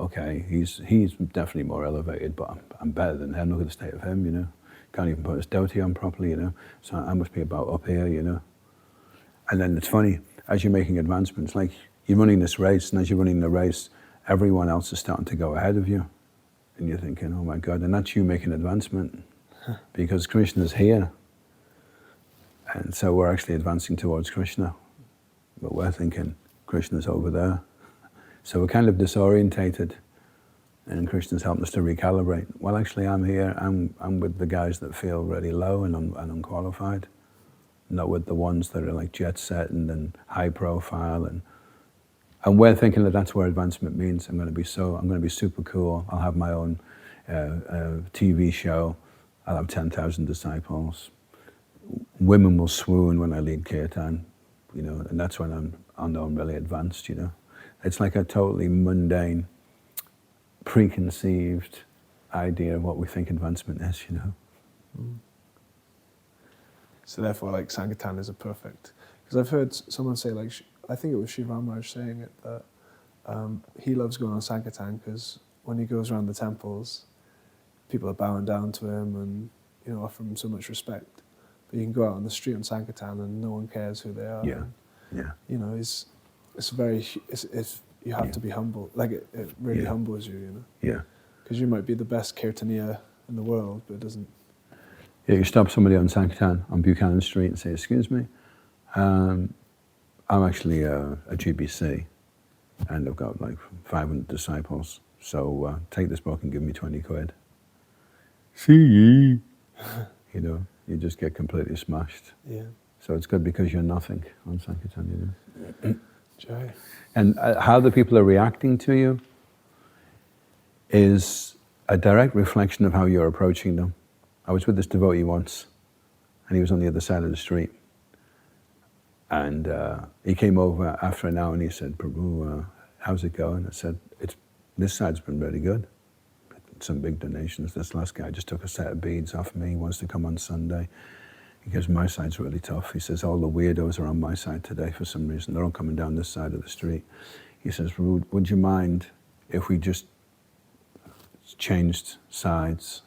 [SPEAKER 5] Okay, he's definitely more elevated, but I'm better than him. Look at the state of him, Can't even put his dhoti on properly, So I must be about up here, And then it's funny, as you're making advancements, like you're running this race, and as you're running the race, everyone else is starting to go ahead of you. And you're thinking, oh my God, and that's you making advancement. Because Krishna's here. And so we're actually advancing towards Krishna. But we're thinking, Krishna's over there. So we're kind of disorientated. And Krishna's helping us to recalibrate. Well, actually, I'm here. I'm with the guys that feel really low and unqualified. Not with the ones that are like jet set and high profile. And we're thinking that that's where advancement means. I'm going to be super cool. I'll have my own TV show. I'll have 10,000 disciples. Women will swoon when I lead kirtan, and that's when I'm really advanced, It's like a totally mundane, preconceived idea of what we think advancement is,
[SPEAKER 3] So therefore, like, Sankirtan is a perfect... Because I've heard someone say, like, I think it was Shiv Ramaraj saying it, that he loves going on Sankirtan because when he goes around the temples, people are bowing down to him and, offer him so much respect. But you can go out on the street on Sankirtan and no one cares who they are.
[SPEAKER 5] Yeah.
[SPEAKER 3] You have to be humble. Like, it really humbles you,
[SPEAKER 5] Yeah.
[SPEAKER 3] Because you might be the best kirtaniya in the world, but it doesn't...
[SPEAKER 5] Yeah, you stop somebody on Sanketan on Buchanan Street and say, excuse me, I'm actually a GBC and I've got like 500 disciples, so take this book and give me 20 quid. See, you just get completely smashed.
[SPEAKER 3] Yeah.
[SPEAKER 5] So it's good because you're nothing on Sankirtan,
[SPEAKER 3] Joy.
[SPEAKER 5] And how the people are reacting to you is a direct reflection of how you're approaching them. I was with this devotee once, and he was on the other side of the street. And he came over after an hour and he said, Prabhu, how's it going? I said, this side's been really good. Some big donations. This last guy just took a set of beads off me. He wants to come on Sunday. He goes, my side's really tough. He says, all the weirdos are on my side today for some reason. They're all coming down this side of the street. He says, would you mind if we just changed sides?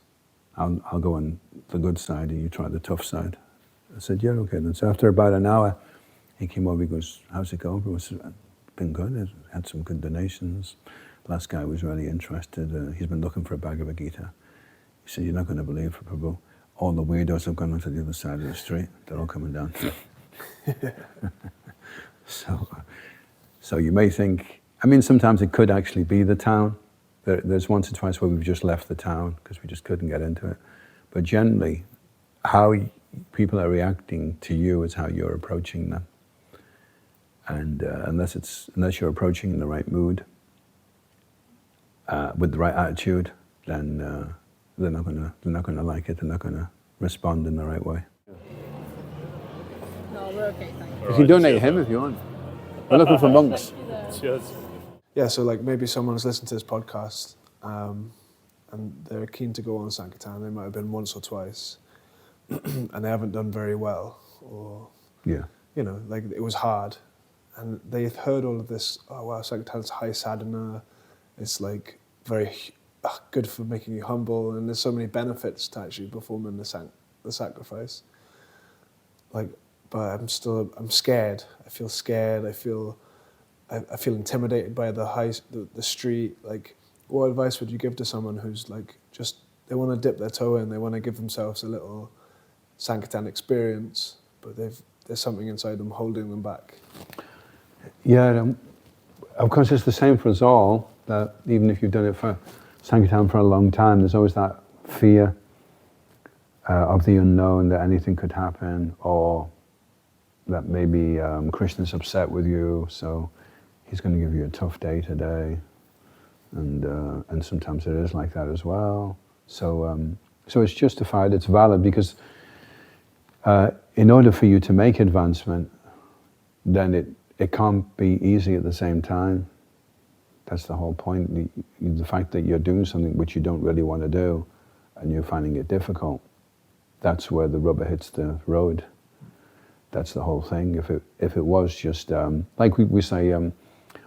[SPEAKER 5] I'll go on the good side and you try the tough side. I said, yeah, okay then. So after about an hour, he came over, he goes, how's it going? I said, been good. I had some good donations. Last guy was really interested. He's been looking for a Bhagavad Gita. He said, you're not going to believe, Prabhu. All the weirdos have gone onto the other side of the street. They're all coming down. So you may think, I mean, sometimes it could actually be the town. There's once or twice where we've just left the town because we just couldn't get into it. But generally, how people are reacting to you is how you're approaching them. And unless you're approaching in the right mood, with the right attitude, then they're not gonna like it. They're not gonna respond in the right way.
[SPEAKER 6] No, we're okay, thank you.
[SPEAKER 5] You can donate him if you want. We're looking for monks.
[SPEAKER 7] Cheers.
[SPEAKER 3] Yeah, so like maybe someone's listened to this podcast and they're keen to go on Sankirtan. They might have been once or twice and they haven't done very well, or
[SPEAKER 5] Yeah.
[SPEAKER 3] like it was hard and they've heard all of this. Oh wow, Sankatan's high sadhana. It's like very good for making you humble, and there's so many benefits to actually performing the sacrifice. Like, but I'm scared. I feel scared. I feel intimidated by the street. Like, what advice would you give to someone who's like just they want to dip their toe in, they want to give themselves a little Sankirtan experience, but there's something inside them holding them back?
[SPEAKER 5] Yeah, of course it's the same for us all, that even if you've done it for Sankirtan for a long time, there's always that fear of the unknown, that anything could happen, or that maybe Krishna's upset with you, so he's going to give you a tough day today, and sometimes it is like that as well. So it's justified, it's valid, because in order for you to make advancement, then it can't be easy at the same time. That's the whole point. The fact that you're doing something which you don't really want to do, and you're finding it difficult, that's where the rubber hits the road. That's the whole thing. If it was just, like we say,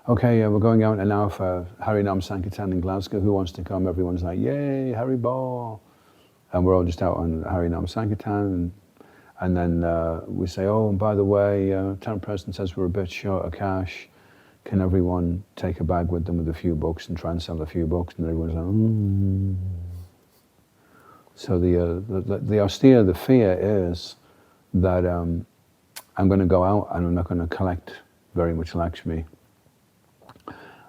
[SPEAKER 5] okay, we're going out now for Harinam Sankirtan in Glasgow, who wants to come? Everyone's like, yay, Haribol. And we're all just out on Harinam Sankirtan, and then we say, oh, and by the way, town president says we're a bit short of cash. Can everyone take a bag with them with a few books and try and sell a few books? And everyone's like, So the austere, the fear is that I'm going to go out and I'm not going to collect very much Lakshmi.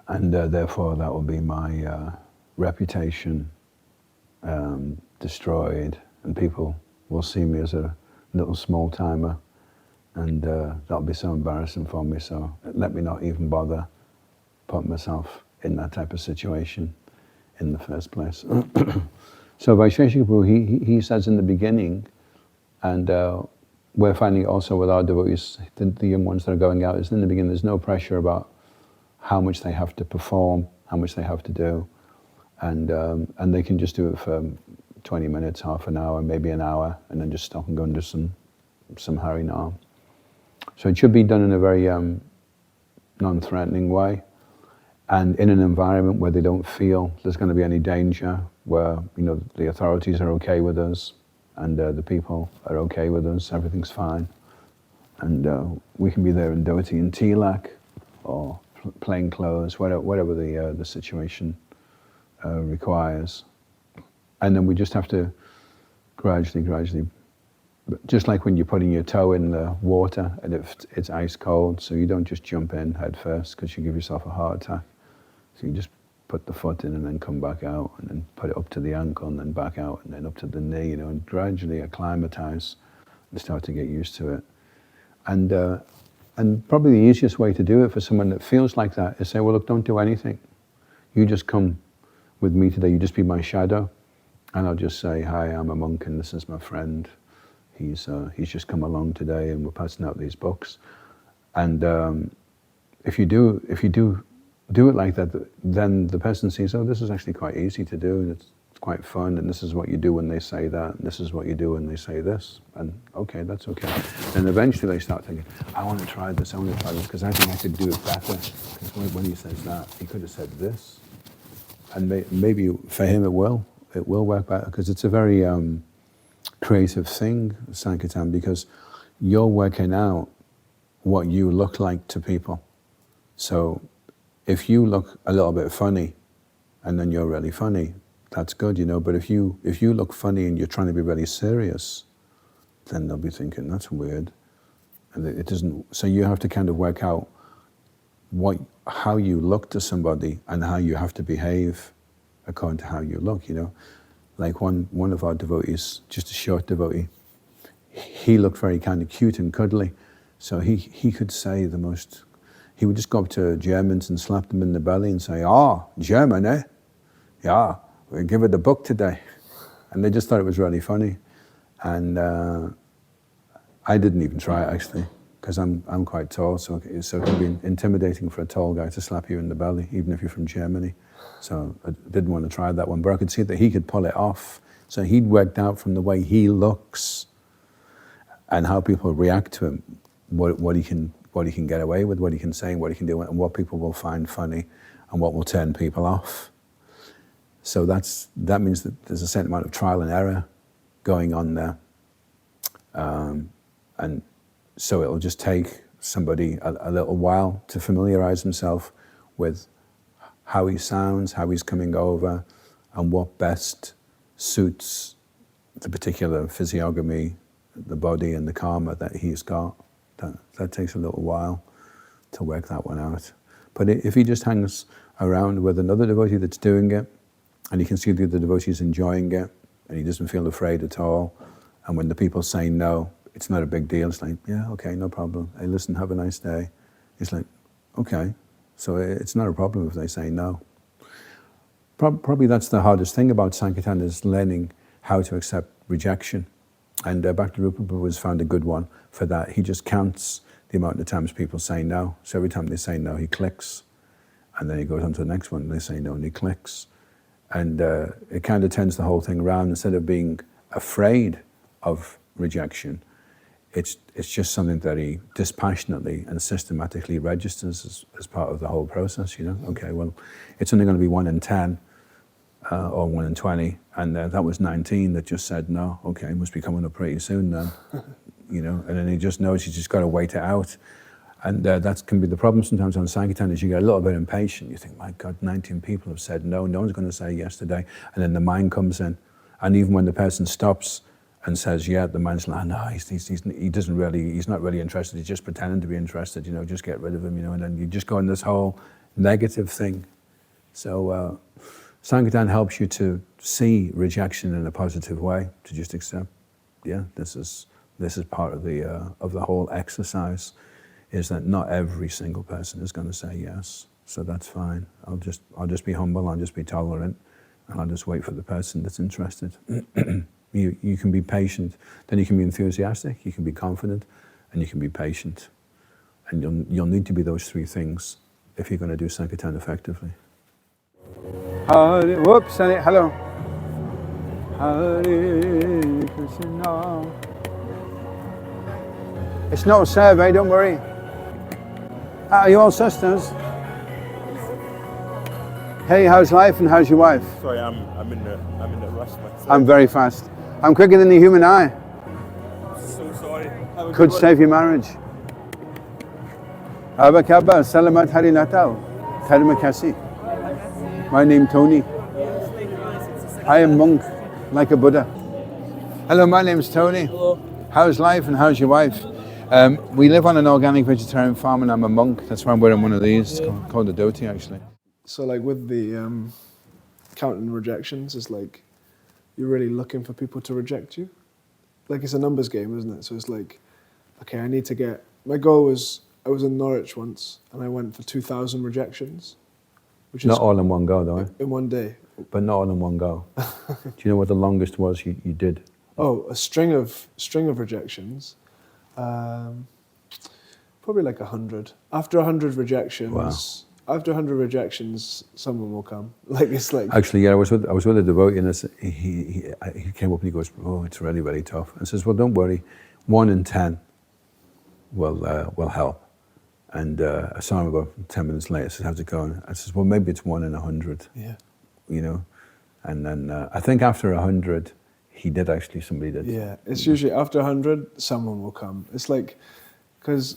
[SPEAKER 5] And therefore that will be my reputation destroyed, and people will see me as a little small timer, and that'll be so embarrassing for me, so let me not even bother putting myself in that type of situation in the first place. So Vaisheshika Prabhu, he says in the beginning, and we're finding it also with our devotees, the young ones that are going out, is in the beginning there's no pressure about how much they have to perform, how much they have to do, and they can just do it for 20 minutes, half an hour, maybe an hour, and then just stop and go and do some Harinam. So it should be done in a very non-threatening way, and in an environment where they don't feel there's going to be any danger, where the authorities are okay with us, and the people are okay with us, everything's fine, and we can be there in dhoti and tilak, or plain clothes, whatever the situation requires. And then we just have to gradually, just like when you're putting your toe in the water and it's ice cold, so you don't just jump in head first because you give yourself a heart attack. So you just put the foot in and then come back out, and then put it up to the ankle and then back out and then up to the knee, and gradually acclimatize and start to get used to it. And probably the easiest way to do it for someone that feels like that is say, well, look, don't do anything. You just come with me today, you just be my shadow. And I'll just say, hi, I'm a monk and this is my friend. He's just come along today and we're passing out these books. And if you do it like that, then the person sees, oh, this is actually quite easy to do, and it's quite fun, and this is what you do when they say that, and this is what you do when they say this, and okay, that's okay. And eventually they start thinking, I want to try this, because I think I could do it better, because when he says that, he could have said this. And maybe for him it will work better, because it's a very creative thing, Sankirtan, because you're working out what you look like to people. So if you look a little bit funny and then you're really funny, that's good, but if you look funny and you're trying to be really serious, then they'll be thinking, that's weird. And it doesn't, so you have to kind of work out how you look to somebody and how you have to behave according to how you look, Like one of our devotees, just a short devotee, he looked very kind of cute and cuddly, so he could say the most, he would just go up to Germans and slap them in the belly and say, German, eh? Yeah, we'll give it a book today. And they just thought it was really funny. And I didn't even try it, actually, because I'm quite tall, so it can be intimidating for a tall guy to slap you in the belly, even if you're from Germany. So I didn't want to try that one, but I could see that he could pull it off. So he'd worked out from the way he looks and how people react to him, what he can what he can get away with, what he can say, what he can do, and what people will find funny, and what will turn people off. So that means that there's a certain amount of trial and error going on there. And so it'll just take somebody a little while to familiarize himself with how he sounds, how he's coming over, and what best suits the particular physiognomy, the body and the karma that he's got. That takes a little while to work that one out. But if he just hangs around with another devotee that's doing it, and he can see the other devotees enjoying it, and he doesn't feel afraid at all, and when the people say no, it's not a big deal. It's like, yeah, okay, no problem. Hey, listen, have a nice day. It's like, okay. So it's not a problem if they say no. Probably that's the hardest thing about Sankirtan, is learning how to accept rejection. And Bhakti Rupa Prabhu has found a good one for that. He just counts the amount of times people say no. So every time they say no, he clicks. And then he goes on to the next one, and they say no, and he clicks. And it kind of turns the whole thing around. Instead of being afraid of rejection, it's just something that he dispassionately and systematically registers as part of the whole process, you know? Okay, well, it's only going to be 1 in 10 or 1 in 20, and that was 19 that just said no. Okay, it must be coming up pretty soon then, you know? And then he just knows he's just got to wait it out. And that can be the problem sometimes on Sankirtan, is you get a little bit impatient. You think, my God, 19 people have said no, no one's going to say yes today. And then the mind comes in. And even when the person stops and says, yeah, the mind's like, no, he's not really interested, he's just pretending to be interested, you know, just get rid of him, you know, and then you just go in this whole negative thing. So Sankirtan helps you to see rejection in a positive way, to just accept, yeah, this is part of the whole exercise, is that not every single person is going to say yes. So that's fine. I'll just be humble, I'll just be tolerant, and I'll just wait for the person that's interested. You can be patient, then you can be enthusiastic, you can be confident, and you can be patient. And you'll need to be those three things if you're going to do Sankirtan effectively.
[SPEAKER 6] Hare, whoops, hello. Hare Krishna. It's not a survey, don't worry. Are you all sisters? Hey, how's life and how's your wife?
[SPEAKER 7] Sorry, I'm in the rush myself.
[SPEAKER 6] I'm very fast. I'm quicker than the human eye.
[SPEAKER 7] So sorry.
[SPEAKER 6] Could save your marriage. Abakaba, Salamat Hari Natal. Terima kasih. My name Tony. I am monk, like a Buddha. Hello, my name's Tony.
[SPEAKER 7] Hello.
[SPEAKER 6] How's life and how's your wife? We live on an organic vegetarian farm and I'm a monk. That's why I'm wearing one of these. It's called a dhoti, actually.
[SPEAKER 3] So like with the counting rejections, it's like you're really looking for people to reject you. Like it's a numbers game, isn't it? So it's like, okay, I need to get, my goal was, I was in Norwich once and I went for 2,000 rejections. Which
[SPEAKER 5] Not
[SPEAKER 3] is
[SPEAKER 5] all in one go, though, eh?
[SPEAKER 3] in one day.
[SPEAKER 5] But not all in one go. Do you know what the longest was you did?
[SPEAKER 3] Oh, a string of rejections. Probably like 100. After 100 rejections, someone will come. Like it's like.
[SPEAKER 5] Actually, yeah, I was with a devotee, and he came up and he goes, "Oh, it's really, really tough." And says, "Well, don't worry, 1 in 10 will help." And I saw him about 10 minutes later. I said, "How's it going?" I says, "Well, maybe it's 1 in 100."
[SPEAKER 3] Yeah.
[SPEAKER 5] You know, and then I think after 100, somebody did.
[SPEAKER 3] Yeah, it's usually after 100, someone will come. It's like, because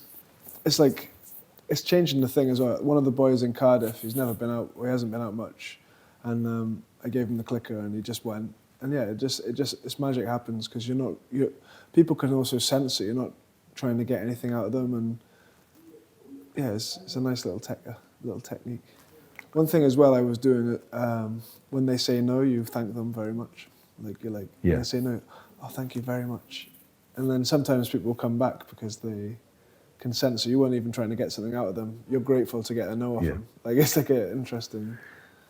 [SPEAKER 3] it's like, it's changing the thing as well. One of the boys in Cardiff, he hasn't been out much, and I gave him the clicker and he just went. And yeah, it's magic happens because people can also sense it. You're not trying to get anything out of them, and yeah, it's a nice little technique. One thing as well I was doing, when they say no, you thank them very much. Like you're like,
[SPEAKER 5] yeah.
[SPEAKER 3] When they say no, oh, thank you very much. And then sometimes people will come back because they can sense it. You weren't even trying to get something out of them. You're grateful to get a no off them. Like it's like an interesting.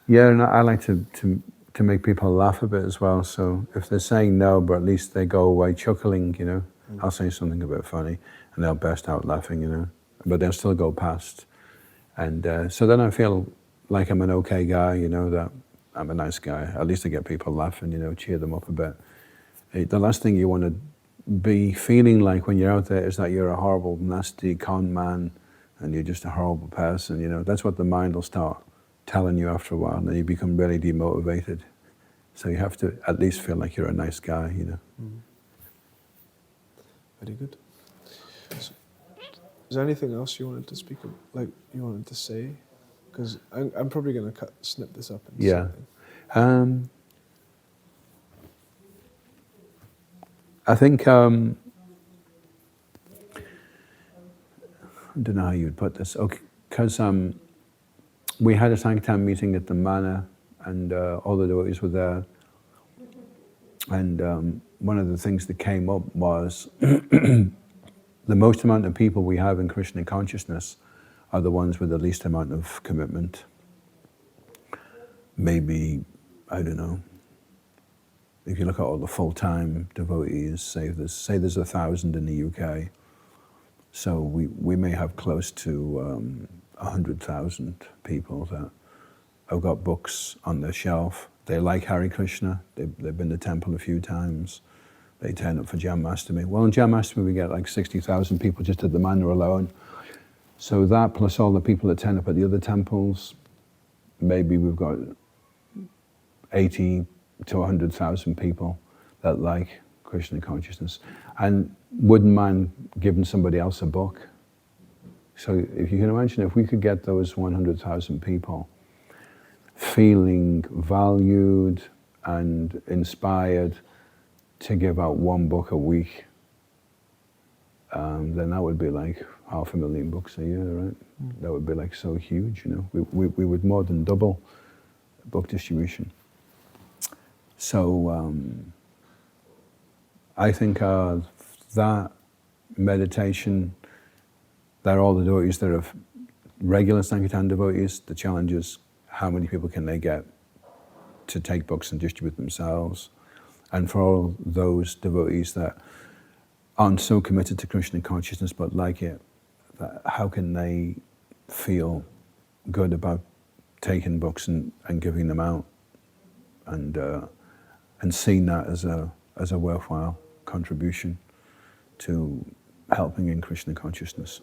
[SPEAKER 5] Yeah, and I like to make people laugh a bit as well. So if they're saying no, but at least they go away chuckling, you know, I'll say something a bit funny and they'll burst out laughing, you know, but they'll still go past. And so then I feel like I'm an okay guy, you know, that I'm a nice guy. At least I get people laughing, you know, cheer them up a bit. The last thing you want to be feeling like when you're out there is that you're a horrible, nasty con man and you're just a horrible person, you know. That's what the mind will start telling you after a while, and then you become really demotivated. So you have to at least feel like you're a nice guy, you know.
[SPEAKER 3] Very good. So, is there anything else you wanted to speak about, like you wanted to say? Because I'm probably going to snip this up and say something.
[SPEAKER 5] I think, I don't know how you would put this, because we had a Sanatan meeting at the Manor, and all the devotees were there, and one of the things that came up was the most amount of people we have in Krishna consciousness are the ones with the least amount of commitment. Maybe, I don't know, if you look at all the full-time devotees, say there's 1,000 in the UK, so we may have close to 100,000 people that have got books on their shelf. They like Hare Krishna, they've been to temple a few times, they turn up for Janmashtami. Well, in Janmashtami we get like 60,000 people just at the Manor alone. So that plus all the people that turn up at the other temples, maybe we've got 80 to 100,000 people that like Krishna consciousness and wouldn't mind giving somebody else a book. So if you can imagine, if we could get those 100,000 people feeling valued and inspired to give out one book a week, then that would be like 500,000 books a year, right? That would be like so huge, you know. We would more than double book distribution. So I think that meditation, that all the devotees that are regular Sankirtan devotees, the challenge is how many people can they get to take books and distribute themselves. And for all those devotees that aren't so committed to Krishna consciousness but like it, how can they feel good about taking books and giving them out and seeing that as a worthwhile contribution to helping in Krishna consciousness.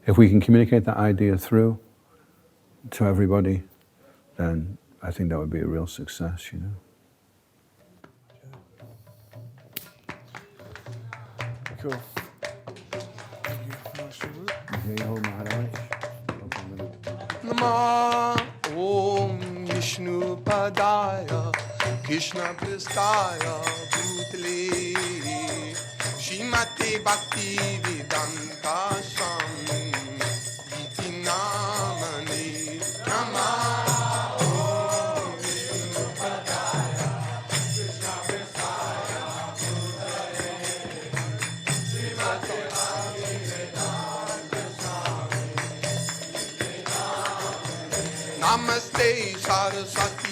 [SPEAKER 5] If we can communicate that idea through to everybody, then I think that would be a real success, you know.
[SPEAKER 3] Cool.
[SPEAKER 8] Nama Om Vishnu Padaya Krishna Pristaya Bhutale Shrimati Bhakti Vedanta Swami Iti Namani Nama Namaste Saraswati